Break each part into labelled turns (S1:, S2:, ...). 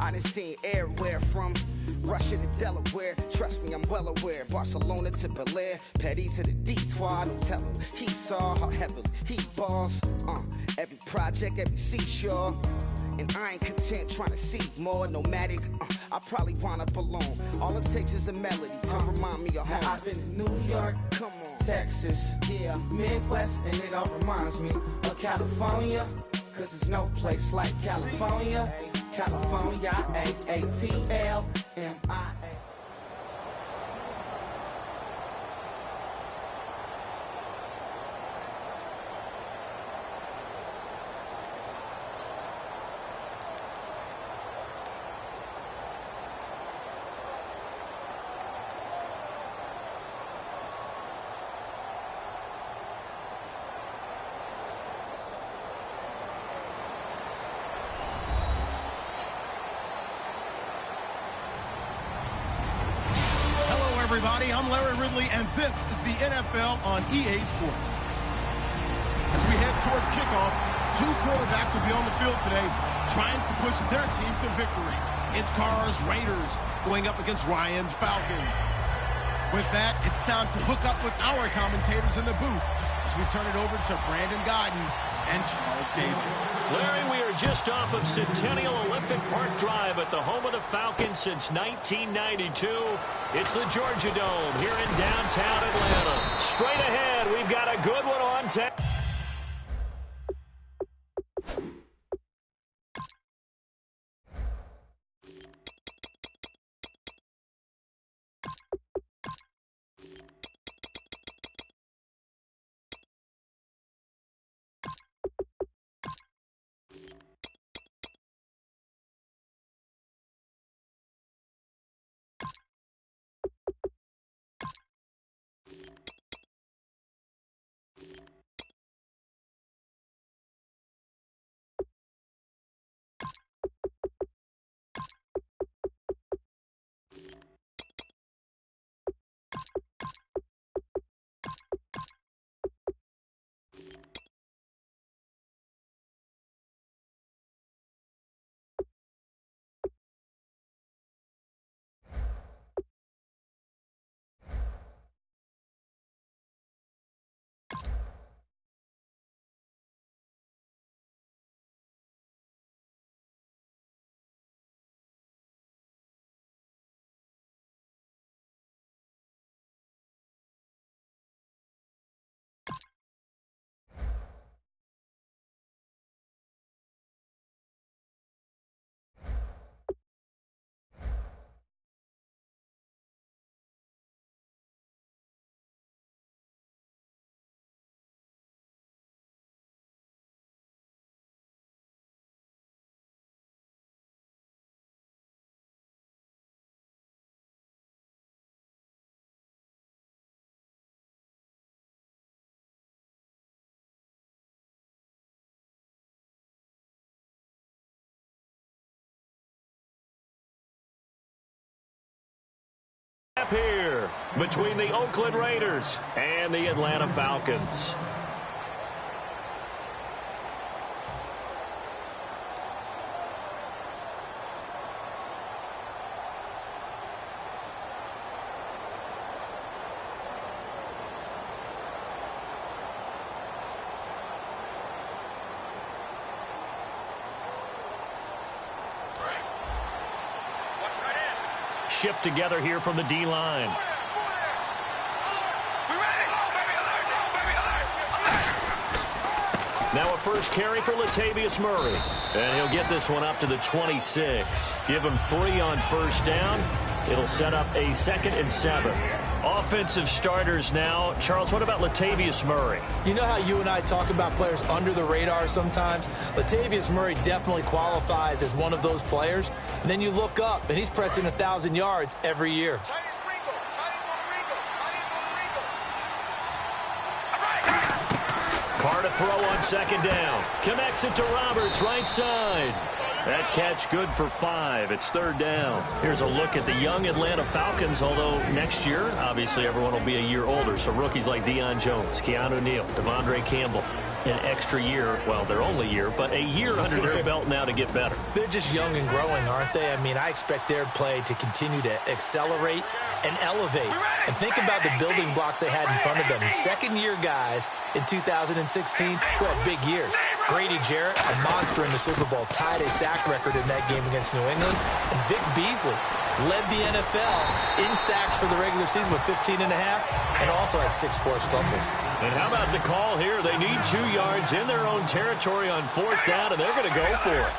S1: I done seen everywhere from Russia to Delaware. Trust me, I'm well aware. Barcelona to Bel-Air, Petty to the Detroit. Don't tell him he saw how heavily he balls. Every project, every seashore. And I ain't content trying to see more nomadic. I probably wind up alone. All it takes is a melody to remind me of home.
S2: Now I've been to New York,
S1: Come on,
S2: Texas, yeah, Midwest, and it all reminds me of California. Cause there's no place like California. California, A-A-T-L-M-I-A.
S3: Everybody, I'm Larry Ridley, and this is the NFL on EA Sports. As we head towards kickoff, two quarterbacks will be on the field today trying to push their team to victory. It's Carr's Raiders going up against Ryan's Falcons. With that, it's time to hook up with our commentators in the booth as we turn it over to Brandon Godden and Charles Davis.
S4: Larry, we are just off of Centennial Olympic Park Drive at the home of the Falcons since 1992. It's the Georgia Dome here in downtown Atlanta. Straight ahead, we've got a good one on tap. Here between the Oakland Raiders and the Atlanta Falcons. Shift together here from the D-line. Now a first carry for Latavius Murray. And he'll get this one up to the 26. Give him 3 on first down. It'll set up a 2nd and 7. Offensive starters now. Charles, what about Latavius Murray?
S5: You know how you and I talk about players under the radar sometimes? Latavius Murray definitely qualifies as one of those players. And then you look up, and he's pressing 1,000 yards every year.
S4: Carr to throw on 2nd down. Connects it to Roberts, right side. That catch good for 5. It's 3rd down. Here's a look at the young Atlanta Falcons, although next year, obviously, everyone will be a year older. So rookies like Deion Jones, Keanu Neal, Devondre Campbell, an extra year, well, their only year, but a year under their belt now to get better.
S5: They're just young and growing, aren't they? I mean, I expect their play to continue to accelerate and elevate. And think about the building blocks they had in front of them. Second-year guys in 2016 who had big years. Grady Jarrett, a monster in the Super Bowl, tied a sack record in that game against New England. And Vic Beasley led the NFL in sacks for the regular season with 15.5 and also had 6 forced fumbles.
S4: And how about the call here? They need 2 yards in their own territory on 4th down, and they're going to go for it.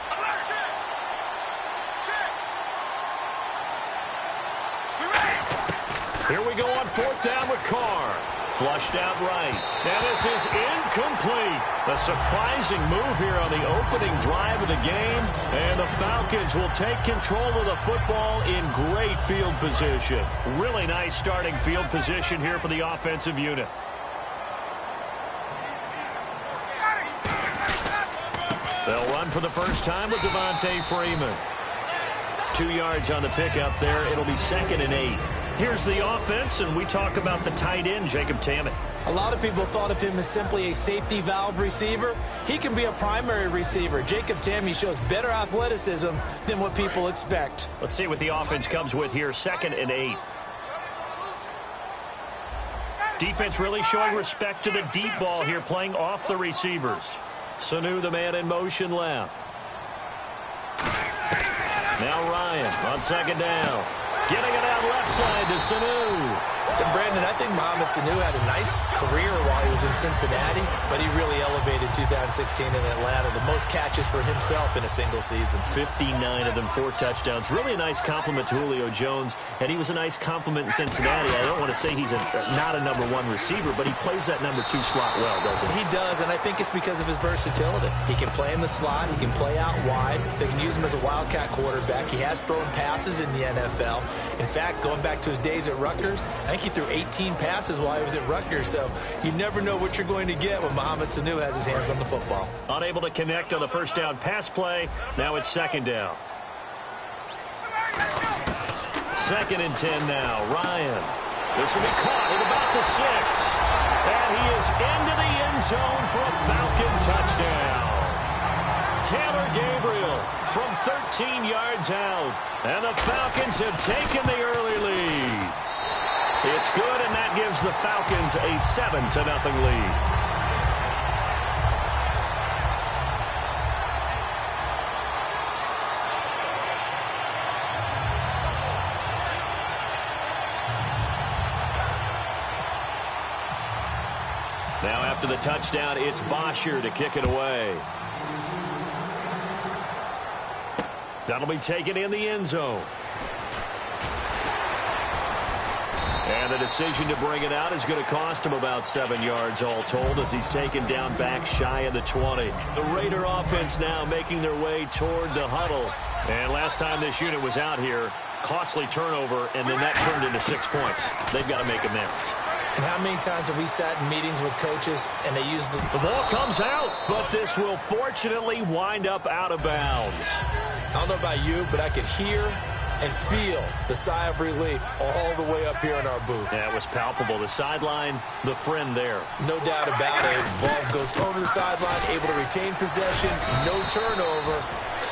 S4: Here we go on 4th down with Carr. Flushed out right. Now this is incomplete. A surprising move here on the opening drive of the game. And the Falcons will take control of the football in great field position. Really nice starting field position here for the offensive unit. They'll run for the first time with Devontae Freeman. 2 yards on the pickup there. It'll be 2nd and 8. Here's the offense, and we talk about the tight end, Jacob Tammett.
S5: A lot of people thought of him as simply a safety valve receiver. He can be a primary receiver. Jacob Tammett shows better athleticism than what people expect.
S4: Let's see what the offense comes with here. 2nd and 8. Defense really showing respect to the deep ball here, playing off the receivers. Sanu, the man in motion left. Now Ryan on 2nd down. Getting it out left side to Sanu.
S5: And Brandon, I think Mohamed Sanu had a nice career while he was in Cincinnati, but he really elevated 2016 in Atlanta. The most catches for himself in a single season.
S4: 59 of them, 4 touchdowns. Really a nice compliment to Julio Jones, and he was a nice compliment in Cincinnati. I don't want to say he's not a #1 receiver, but he plays that #2 slot well, doesn't he?
S5: He does, and I think it's because of his versatility. He can play in the slot. He can play out wide. They can use him as a wildcat quarterback. He has thrown passes in the NFL. In fact, going back to his days at Rutgers, I think he threw 18 passes while he was at Rutgers, so you never know what you're going to get when Mohamed Sanu has his hands on the football.
S4: Unable to connect on the first down pass play. Now it's 2nd down. 2nd and 10 now. Ryan. This will be caught at about the 6. And he is into the end zone for a Falcon touchdown. Taylor Gabriel from 13 yards out. And the Falcons have taken the early lead. It's good, and that gives the Falcons a 7-0 lead. Now after the touchdown, it's Bosher to kick it away. That'll be taken in the end zone. And the decision to bring it out is going to cost him about 7 yards all told as he's taken down back shy of the 20. The Raider offense now making their way toward the huddle. And last time this unit was out here, costly turnover, and then that turned into 6 points. They've got to make amends.
S5: And how many times have we sat in meetings with coaches and they use
S4: the ball comes out, but this will fortunately wind up out of bounds.
S5: I don't know about you, but I could hear and feel the sigh of relief all the way up here in our booth.
S4: Yeah, it was palpable. The sideline, the friend there.
S5: No doubt about it. Ball goes over the sideline, able to retain possession, no turnover.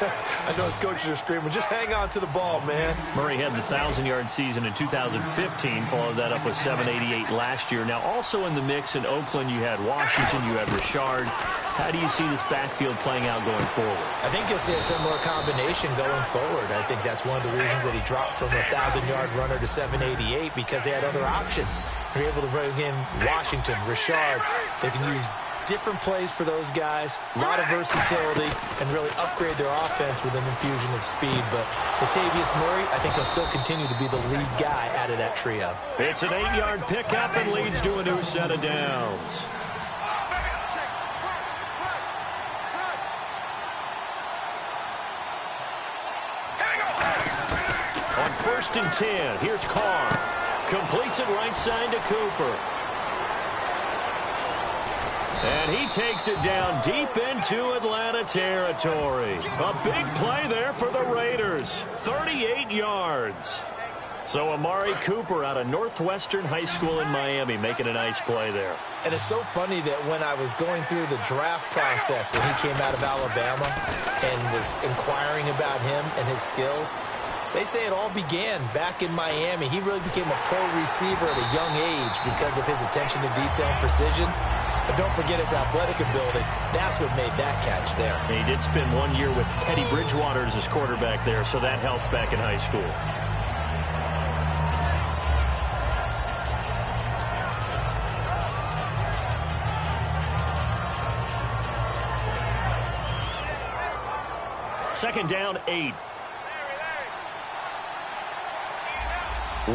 S5: I know his coaches are screaming, just hang on to the ball, man.
S4: Murray had the 1,000-yard season in 2015, followed that up with 788 last year. Now, also in the mix in Oakland, you had Washington, you had Richard. How do you see this backfield playing out going forward?
S5: I think you'll see a similar combination going forward. I think that's one of the reasons that he dropped from a 1,000-yard runner to 788, because they had other options. They're able to bring in Washington, Richard. They can use different plays for those guys, a lot of versatility, and really upgrade their offense with an infusion of speed. But Latavius Murray, I think he'll still continue to be the lead guy out of that trio.
S4: It's an 8-yard pickup and leads to a new set of downs. On 1st and 10, here's Carr. Completes it right side to Cooper. And he takes it down deep into Atlanta territory. A big play there for the Raiders. 38 yards. So Amari Cooper out of Northwestern High School in Miami making a nice play there.
S5: And it's so funny that when I was going through the draft process when he came out of Alabama and was inquiring about him and his skills, they say it all began back in Miami. He really became a pro receiver at a young age because of his attention to detail and precision. But don't forget his athletic ability. That's what made that catch there.
S4: He did spend 1 year with Teddy Bridgewater as his quarterback there, so that helped back in high school. Second down, 8.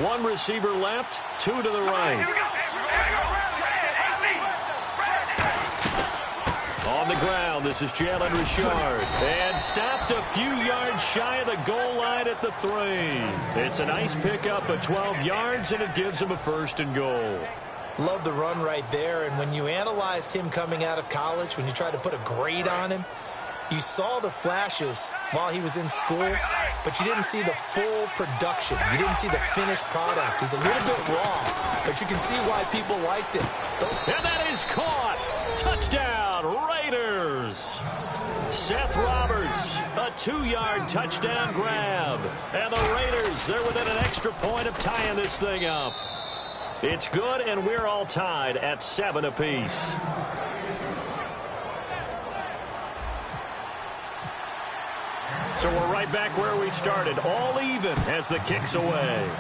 S4: One receiver left, 2 to the right. On the ground, this is Jalen Richard. And stopped a few yards shy of the goal line at the 3. It's a nice pickup of 12 yards, and it gives him a 1st and goal.
S5: Love the run right there. And when you analyzed him coming out of college, when you tried to put a grade on him, you saw the flashes while he was in school, but you didn't see the full production. You didn't see the finished product. He's a little bit raw, but you can see why people liked him.
S4: And that is caught. Touchdown, Raiders. Seth Roberts, a 2-yard touchdown grab. And the Raiders, they're within an extra point of tying this thing up. It's good, and we're all tied at 7 apiece. So we're right back where we started, all even as the kick's away.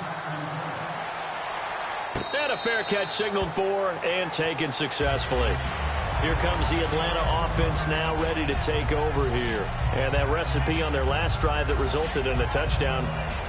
S4: And a fair catch signaled for and taken successfully. Here comes the Atlanta offense now ready to take over here. And that recipe on their last drive that resulted in a touchdown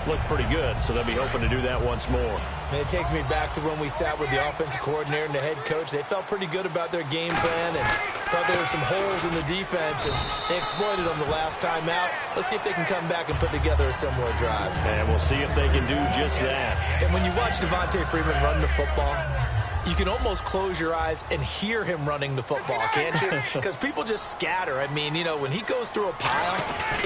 S4: looked pretty good, so they'll be hoping to do that once more.
S5: And it takes me back to when we sat with the offensive coordinator and the head coach. They felt pretty good about their game plan and thought there were some holes in the defense, and they exploited them the last time out. Let's see if they can come back and put together a similar drive.
S4: And we'll see if they can do just that.
S5: And when you watch Devontae Freeman run the football, you can almost close your eyes and hear him running the football, can't you? Because people just scatter. I mean, you know, when he goes through a pile,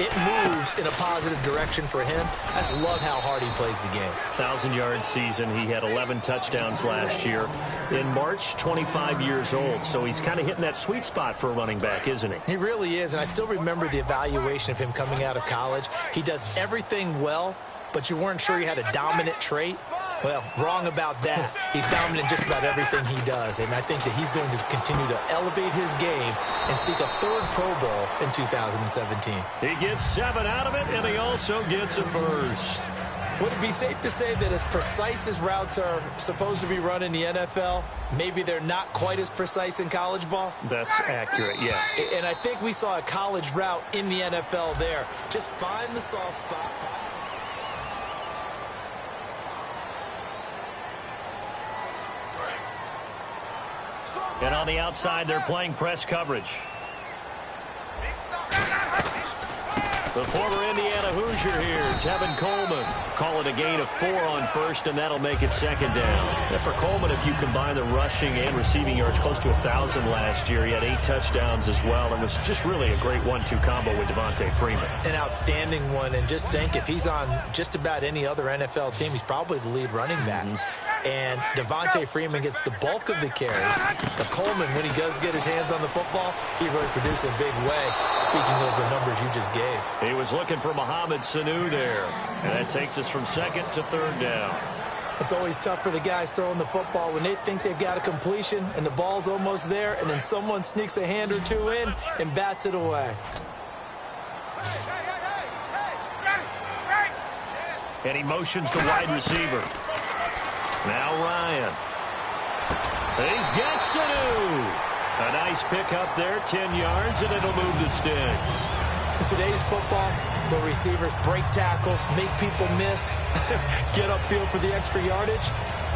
S5: it moves in a positive direction for him. I just love how hard he plays the game. 1,000-yard
S4: season. He had 11 touchdowns last year. In March, 25 years old. So he's kind of hitting that sweet spot for a running back, isn't he?
S5: He really is. And I still remember the evaluation of him coming out of college. He does everything well, but you weren't sure he had a dominant trait. Well, wrong about that. He's dominant in just about everything he does, and I think that he's going to continue to elevate his game and seek a 3rd Pro Bowl in 2017.
S4: He gets 7 out of it, and he also gets a 1st.
S5: Would it be safe to say that as precise as routes are supposed to be run in the NFL, maybe they're not quite as precise in college ball?
S4: That's accurate, yeah.
S5: And I think we saw a college route in the NFL there. Just find the soft spot.
S4: And on the outside, they're playing press coverage. The former Indiana Hoosier here, Tevin Coleman. Call it a gain of 4 on 1st, and that'll make it 2nd down. And for Coleman, if you combine the rushing and receiving yards, close to 1,000 last year. He had 8 touchdowns as well, and was just really a great 1-2 combo with Devontae Freeman.
S5: An outstanding one, and just think, if he's on just about any other NFL team, he's probably the lead running back. And Devontae Freeman gets the bulk of the carries. But Coleman, when he does get his hands on the football, he really produces in a big way, speaking of the numbers you just gave.
S4: He was looking for Mohamed Sanu there. And that takes us from 2nd to 3rd down.
S5: It's always tough for the guys throwing the football when they think they've got a completion and the ball's almost there, and then someone sneaks a hand or 2 in and bats it away.
S4: And he motions the wide receiver. Now Ryan. He's got Sanu. A nice pick up there, 10 yards, and it'll move the sticks.
S5: In today's football, where receivers break tackles, make people miss, get upfield for the extra yardage,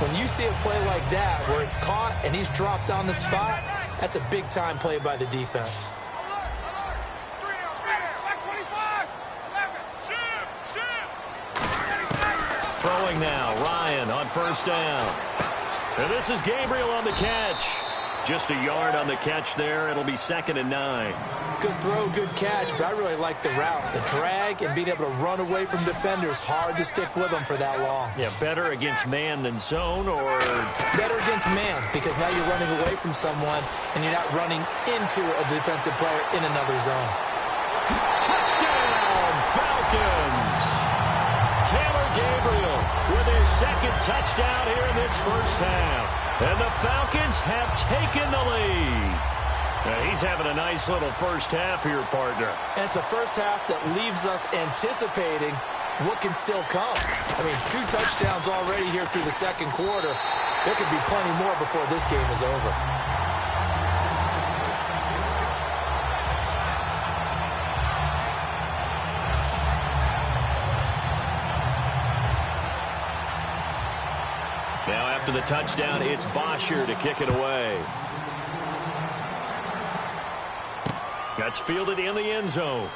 S5: when you see a play like that where it's caught and he's dropped on the spot, that's a big-time play by the defense. Throwing
S4: now, Ryan on 1st down. And this is Gabriel on the catch. Just a yard on the catch there. It'll be 2nd and 9.
S5: Good throw, good catch, but I really like the route. The drag and being able to run away from defenders, hard to stick with them for that long.
S4: Yeah, better against man than zone, or?
S5: Better against man, because now you're running away from someone and you're not running into a defensive player in another zone.
S4: Touchdown, Falcons! Taylor Gabriel with his 2nd touchdown here in this first half. And the Falcons have taken the lead. Now he's having a nice little first half here, partner.
S5: And it's a first half that leaves us anticipating what can still come. I mean, 2 touchdowns already here through the 2nd quarter. There could be plenty more before this game is over.
S4: Now after the touchdown, it's Bosher to kick it away. That's fielded in the end zone.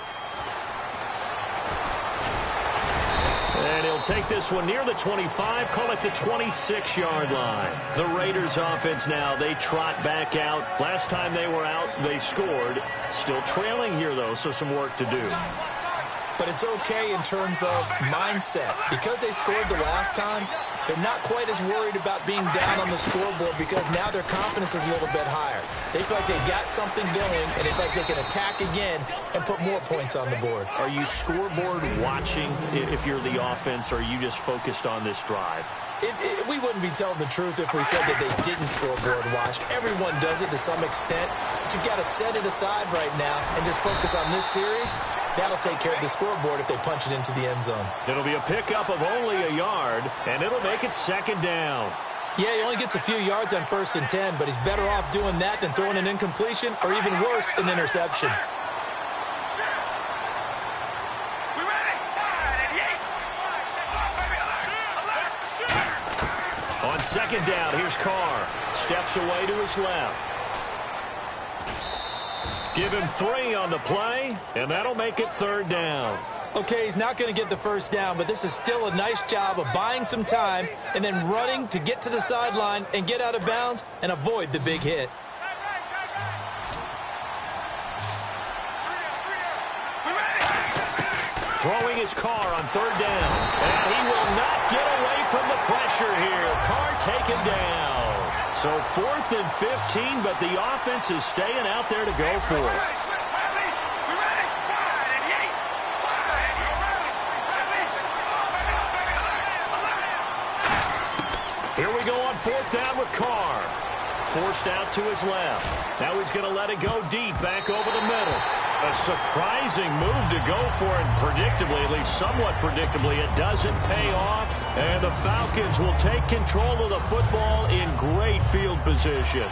S4: And he'll take this one near the 25, call it the 26-yard line. The Raiders offense now, they trot back out. Last time they were out, they scored. Still trailing here, though, so some work to do.
S5: But it's okay in terms of mindset. Because they scored the last time, they're not quite as worried about being down on the scoreboard because now their confidence is a little bit higher. They feel like they've got something going, and they feel like they can attack again and put more points on the board.
S4: Are you scoreboard watching if you're the offense, or are you just focused on this drive?
S5: We wouldn't be telling the truth if we said that they didn't scoreboard watch. Everyone does it to some extent. But you've got to set it aside right now and just focus on this series. That'll take care of the scoreboard if they punch it into the end zone.
S4: It'll be a pickup of only a yard, and it'll make it 2nd down.
S5: Yeah, he only gets a few yards on 1st and 10, but he's better off doing that than throwing an incompletion or even worse, an interception.
S4: On 2nd down, here's Carr. Steps away to his left. Give him 3 on the play, and that'll make it 3rd down.
S5: Okay, he's not going to get the 1st down, but this is still a nice job of buying some time and then running to get to the sideline and get out of bounds and avoid the big hit.
S4: Throwing his Carr on 3rd down, and he will not get away from the pressure here. Carr taken down. So 4th and 15, but the offense is staying out there to go for it. Here we go on 4th down with Carr. Forced out to his left. Now he's going to let it go deep, back over the middle. A surprising move to go for it, and predictably, at least somewhat predictably, it doesn't pay off. And the Falcons will take control of the football in great field position.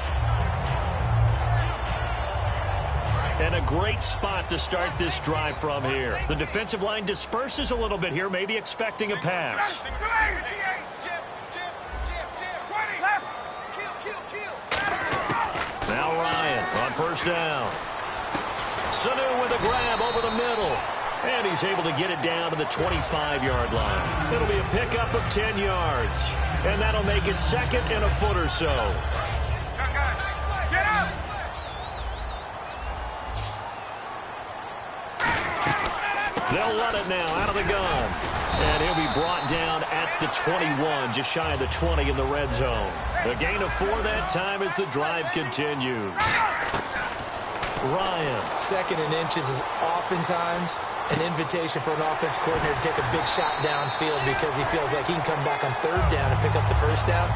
S4: And a great spot to start this drive from here. The defensive line disperses a little bit here, maybe expecting a pass. Now Ryan on 1st down. Sanu with a grab over the middle. And he's able to get it down to the 25-yard line. It'll be a pickup of 10 yards. And that'll make it 2nd and a foot or so. They'll run it now out of the gun. And he'll be brought down at the 21, just shy of the 20 in the red zone. A gain of 4 that time as the drive continues. Ryan.
S5: 2nd and inches is oftentimes an invitation for an offense coordinator to take a big shot downfield because he feels like he can come back on 3rd down and pick up the 1st down.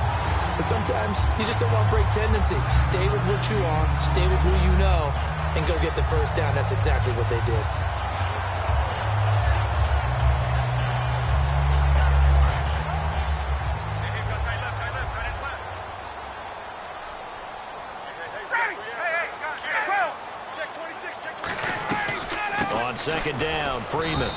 S5: But sometimes you just don't want to break tendency. Stay with what you are, stay with who you know, and go get the 1st down. That's exactly what they did.
S4: On 2nd down, Freeman.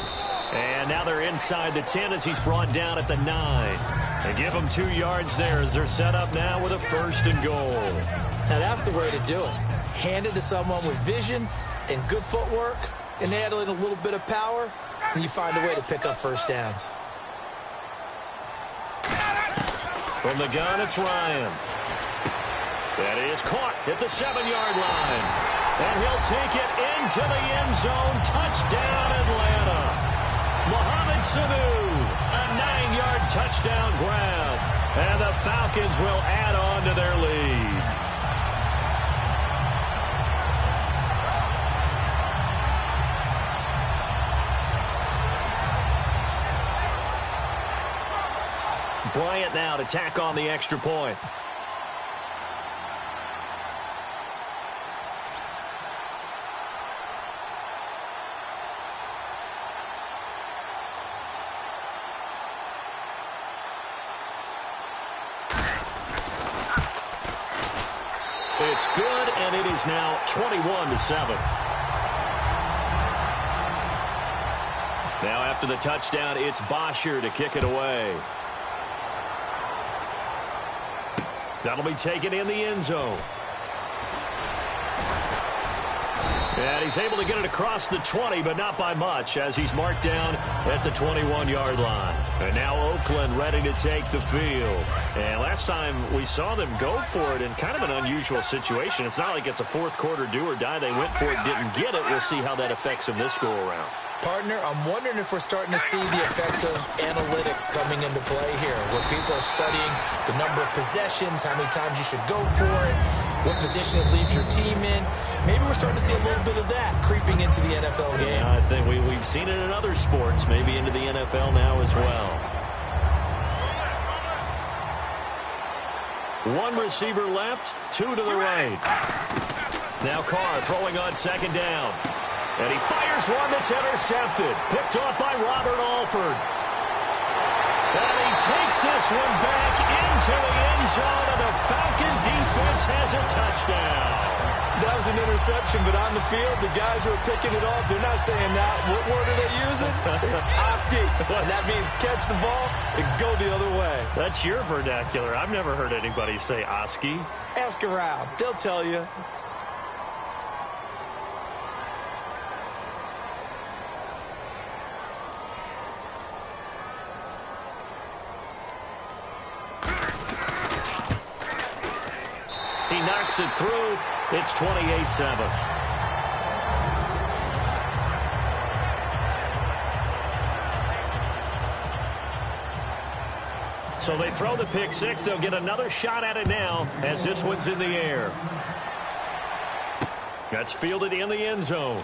S4: And now they're inside the 10 as he's brought down at the 9. And give them 2 yards there as they're set up now with a 1st and goal.
S5: Now that's the way to do it. Hand it to someone with vision and good footwork, and add in a little bit of power, and you find a way to pick up 1st downs.
S4: From the gun, it's Ryan. That is caught at the 7-yard line. And he'll take it into the end zone. Touchdown, Atlanta. Mohamed Sanu, a 9-yard touchdown grab. And the Falcons will add on to their lead. Bryant now to tack on the extra point. It's good, and it is now 21-7. Now after the touchdown, it's Bosher to kick it away. That'll be taken in the end zone. And he's able to get it across the 20, but not by much, as he's marked down at the 21-yard line. And now Oakland ready to take the field. And last time we saw them go for it in kind of an unusual situation. It's not like it's a fourth-quarter do-or-die. They went for it, didn't get it. We'll see how that affects them this go-around.
S5: Partner, I'm wondering if we're starting to see the effects of analytics coming into play here, where people are studying the number of possessions, how many times you should go for it, what position it leaves your team in. Maybe we're starting to see a little bit of that creeping into the NFL game.
S4: Yeah, I think we've seen it in other sports, maybe into the NFL now as well. One receiver left, two to the right. Now Carr throwing on second down. And he fires one that's intercepted. Picked off by Robert Alford. And he takes this one back into the end zone, and the Falcon defense has a touchdown.
S5: That was an interception, but on the field, the guys who are picking it off, they're not saying that. What word are they using? It's Oski. And that means catch the ball and go the other way.
S4: That's your vernacular. I've never heard anybody say Oski.
S5: Ask around. They'll tell you.
S4: He knocks it through. It's 28-7. So they throw the pick six. They'll get another shot at it now as this one's in the air. That's fielded in the end zone.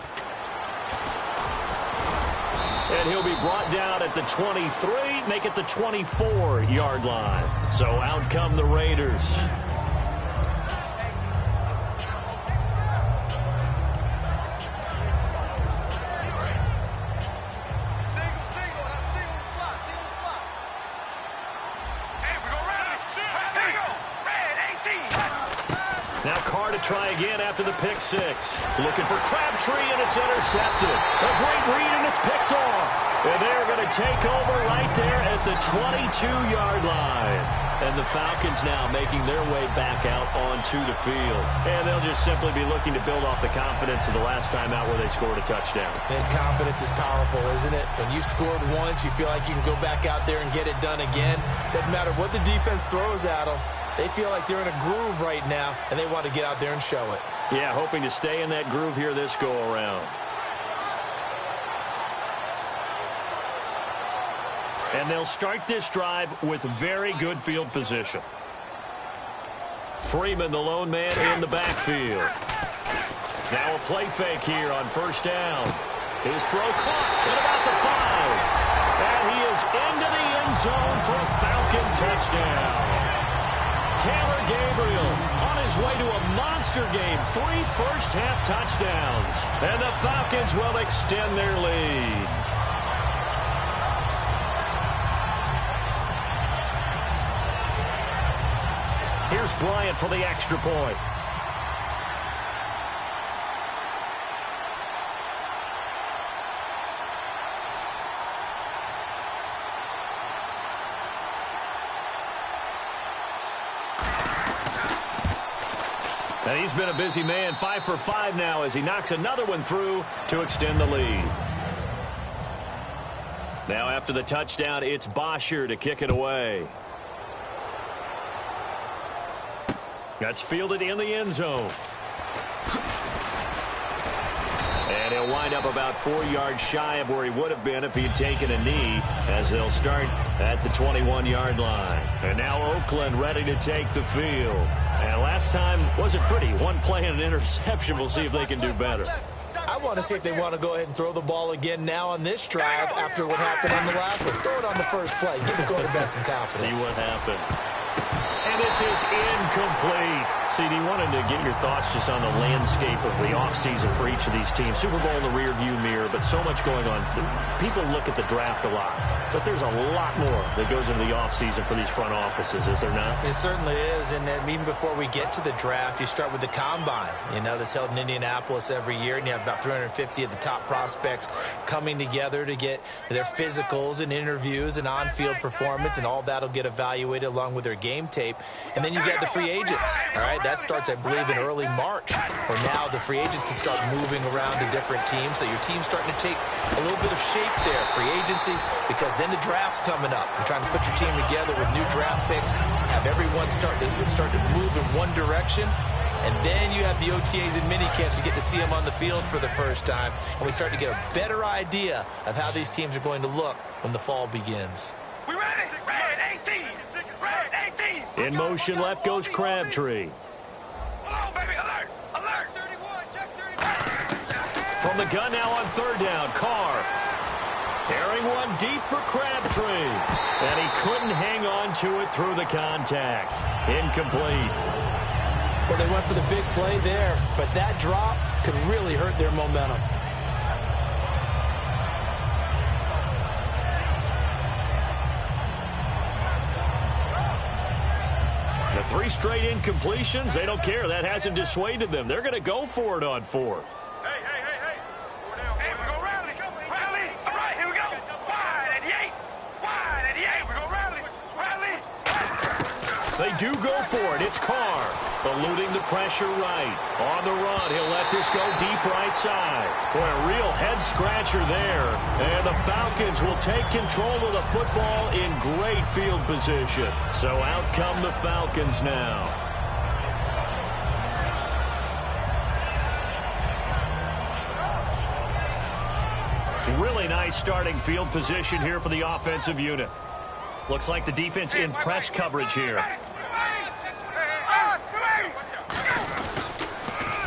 S4: And he'll be brought down at the 23, make it the 24-yard line. So out come the Raiders. Now Carr to try again after the pick six. Looking for Crabtree, and it's intercepted. A great read, and it's picked off. And they're going to take over right there at the 22-yard line. And the Falcons now making their way back out onto the field. And they'll just simply be looking to build off the confidence of the last time out where they scored a touchdown.
S5: And confidence is powerful, isn't it? When you've scored once, you feel like you can go back out there and get it done again. Doesn't matter what the defense throws at them. They feel like they're in a groove right now, and they want to get out there and show it.
S4: Yeah, hoping to stay in that groove here this go-around. And they'll start this drive with very good field position. Freeman, the lone man, in the backfield. Now a play fake here on first down. His throw caught at about the 5. And he is into the end zone for a Falcon touchdown. Taylor Gabriel on his way to a monster game. 3 first-half touchdowns. And the Falcons will extend their lead. Here's Bryant for the extra point. And he's been a busy man, 5 for 5 now as he knocks another one through to extend the lead. Now after the touchdown, it's That's fielded in the end zone. And he'll wind up about 4 yards shy of where he would have been if he had taken a knee, as they'll start at the 21-yard line. And now Oakland ready to take the field. And last time wasn't pretty. One play and an interception. We'll see if they can do better.
S5: I want to see if they want to go ahead and throw the ball again now on this drive after what happened on the last one. Throw it on the first play. Give the quarterback some confidence.
S4: See what happens. And this is incomplete. CD, wanted to get your thoughts just on the landscape of the offseason for each of these teams. Super Bowl in the rearview mirror, but so much going on. People look at the draft a lot, but there's a lot more that goes into the offseason for these front offices, is there not?
S5: It certainly is, and even before we get to the draft, you start with the combine, that's held in Indianapolis every year, and you have about 350 of the top prospects coming together to get their physicals and interviews and on-field performance, and all that will get evaluated along with their game tape. And then you get the free agents, all right? That starts, I believe, in early March, where now the free agents can start moving around to different teams. So your team's starting to take a little bit of shape there, free agency, because then the draft's coming up. You're trying to put your team together with new draft picks, have everyone start to move in one direction. And then you have the OTAs and minicamps. We get to see them on the field for the first time. And we start to get a better idea of how these teams are going to look when the fall begins.
S6: We ready? Red 18. Red 18.
S4: In motion, left goes Crabtree.
S6: Hold on, baby. Alert. Alert. 31. Check 31.
S4: From the gun now on third down, Carr. Airing one deep for Crabtree. And he couldn't hang on to it through the contact. Incomplete.
S5: Well, they went for the big play there, but that drop could really hurt their momentum.
S4: The 3 straight incompletions, they don't care. That hasn't dissuaded them. They're going to go for it on 4th.
S6: Hey. Hey, we go rally. Rally. All right, here we go. Wide 88. Wide 88. We go rally. Rally.
S4: They do go for it. It's Carr. Eluding the pressure right. On the run, he'll let this go deep right side. Boy, a real head-scratcher there. And the Falcons will take control of the football in great field position. So out come the Falcons now. Really nice starting field position here for the offensive unit. Looks like the defense in press coverage here.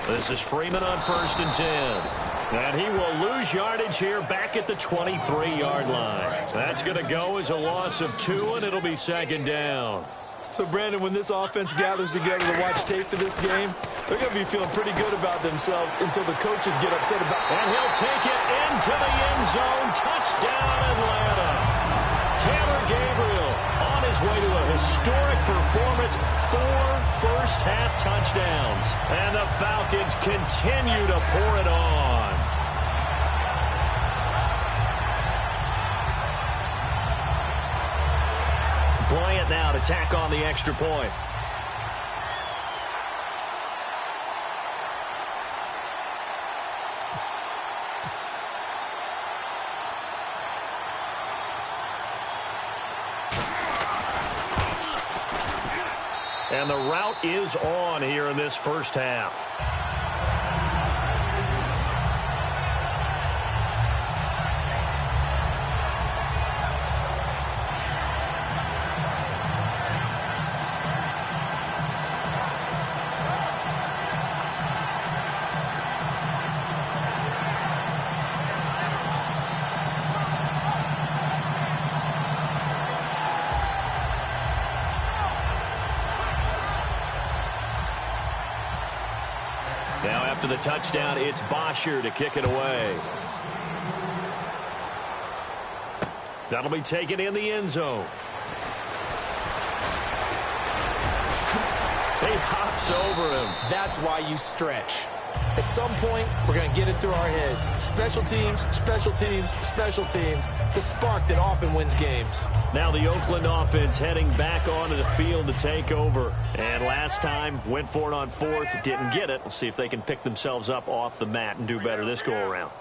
S4: This is Freeman on 1st and 10. And he will lose yardage here back at the 23-yard line. That's going to go as a loss of 2, and it'll be 2nd down.
S5: So, Brandon, when this offense gathers together to watch tape for this game, they're going to be feeling pretty good about themselves until the coaches get upset about it.
S4: And he'll take it into the end zone. Touchdown, Atlanta. Taylor Gabriel on his way to a historic performance. 4 first-half touchdowns. And the Falcons continue to pour it on. Bryant now to tack on the extra point. And the route is on here in this first half. Now after the touchdown, it's Bosher to kick it away. That'll be taken in the end zone. He hops over him.
S5: That's why you stretch. At some point, we're going to get it through our heads. Special teams, special teams, special teams. The spark that often wins games.
S4: Now the Oakland offense heading back onto the field to take over. And last time, went for it on 4th, didn't get it. We'll see if they can pick themselves up off the mat and do better this go-around.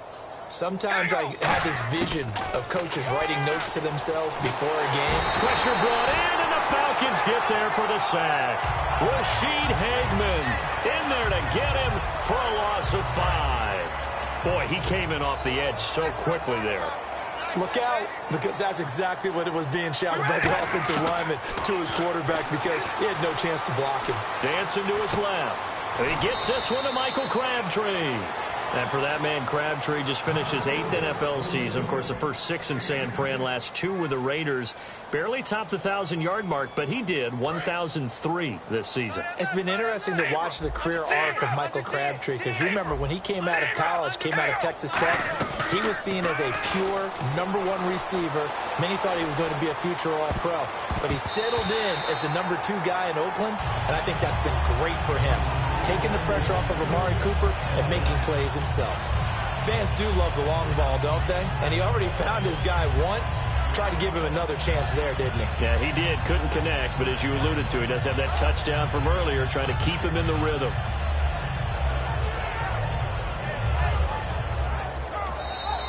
S5: Sometimes I have this vision of coaches writing notes to themselves before a game.
S4: Pressure brought in, and the Falcons get there for the sack. Rashid Hagman in there to get him for a loss of 5. Boy, he came in off the edge so quickly there.
S5: Look out, because that's exactly what it was being shouted by the offensive lineman to his quarterback, because he had no chance to block him.
S4: Dancing to his left. He gets this one to Michael Crabtree. And for that man, Crabtree just finished his 8th NFL season. Of course, the first 6 in San Fran, last 2 with the Raiders. Barely topped the 1,000-yard mark, but he did 1,003 this season.
S5: It's been interesting to watch the career arc of Michael Crabtree, because you remember when he came out of college, came out of Texas Tech, he was seen as a pure #1 receiver. Many thought he was going to be a future All-Pro. But he settled in as the #2 guy in Oakland, and I think that's been great for him, taking the pressure off of Amari Cooper and making plays himself. Fans do love the long ball, don't they? And he already found his guy once. Tried to give him another chance there, didn't he?
S4: Yeah, he did. Couldn't connect, but as you alluded to, he does have that touchdown from earlier, trying to keep him in the rhythm.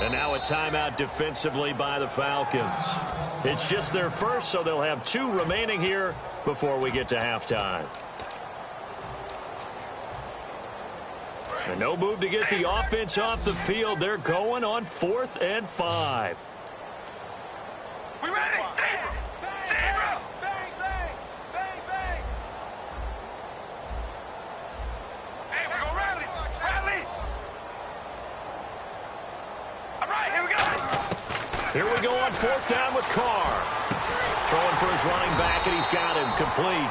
S4: And now a timeout defensively by the Falcons. It's just their first, so they'll have 2 remaining here before we get to halftime. And no move to get the offense off the field. They're going on 4th and 5.
S6: We ready? Zero. Bang, bang, bang, bang. Hey, we're gonna rally. Rally. All right, here we go.
S4: Here we go on 4th down with Carr. Throwing for his running back, and he's got him complete.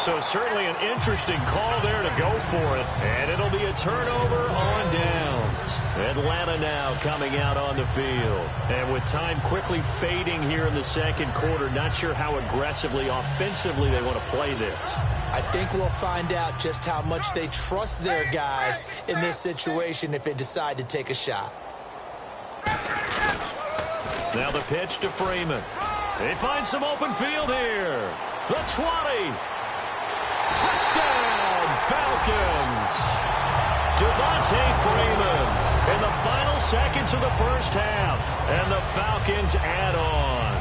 S4: So certainly an interesting call there to go for it. And it'll be a turnover on downs. Atlanta now coming out on the field. And with time quickly fading here in the second quarter, not sure how aggressively, offensively they want to play this.
S5: I think we'll find out just how much they trust their guys in this situation if they decide to take a shot.
S4: Now the pitch to Freeman. They find some open field here. The 20. Touchdown, Falcons! Devontae Freeman in the final seconds of the first half. And the Falcons add on.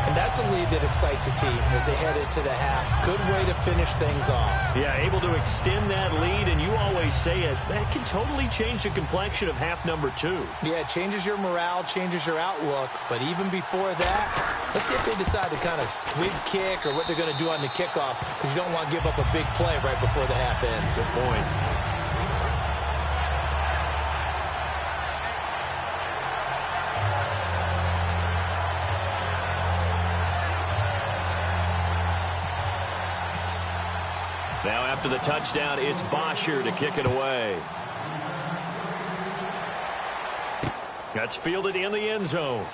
S5: And that's a lead that excites a team as they head into the half. Good way to finish things off.
S4: Yeah, able to extend that lead, and you always say it, that can totally change the complexion of half number 2.
S5: Yeah, it changes your morale, changes your outlook. But even before that, let's see if they decide to kind of squib kick or what they're going to do on the kickoff, because you don't want to give up a big play right before the half ends.
S4: Good point. Now after the touchdown, it's Bosher to kick it away. That's fielded in the end zone.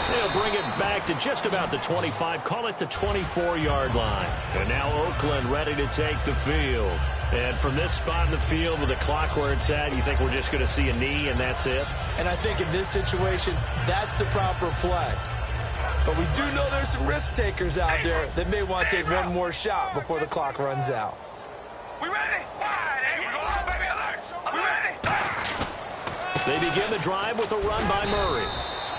S4: They'll bring it back to just about the 25, call it the 24-yard line. And now Oakland ready to take the field. And from this spot in the field with the clock where it's at, you think we're just going to see a knee and that's it?
S5: And I think in this situation, that's the proper play. But we do know there's some risk takers out there that may want to take one more shot before the clock runs out.
S6: We ready? Wide. Hey, we're going baby alert. We ready?
S4: They begin the drive with a run by Murray.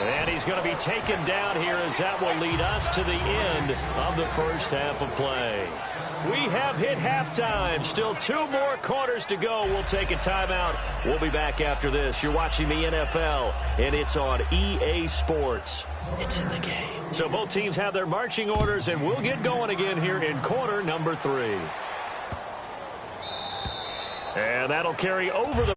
S4: And he's going to be taken down here as that will lead us to the end of the first half of play. We have hit halftime. Still 2 more quarters to go. We'll take a timeout. We'll be back after this. You're watching the NFL, and it's on EA Sports. It's in the game. So both teams have their marching orders, and we'll get going again here in quarter number 3. And that'll carry over the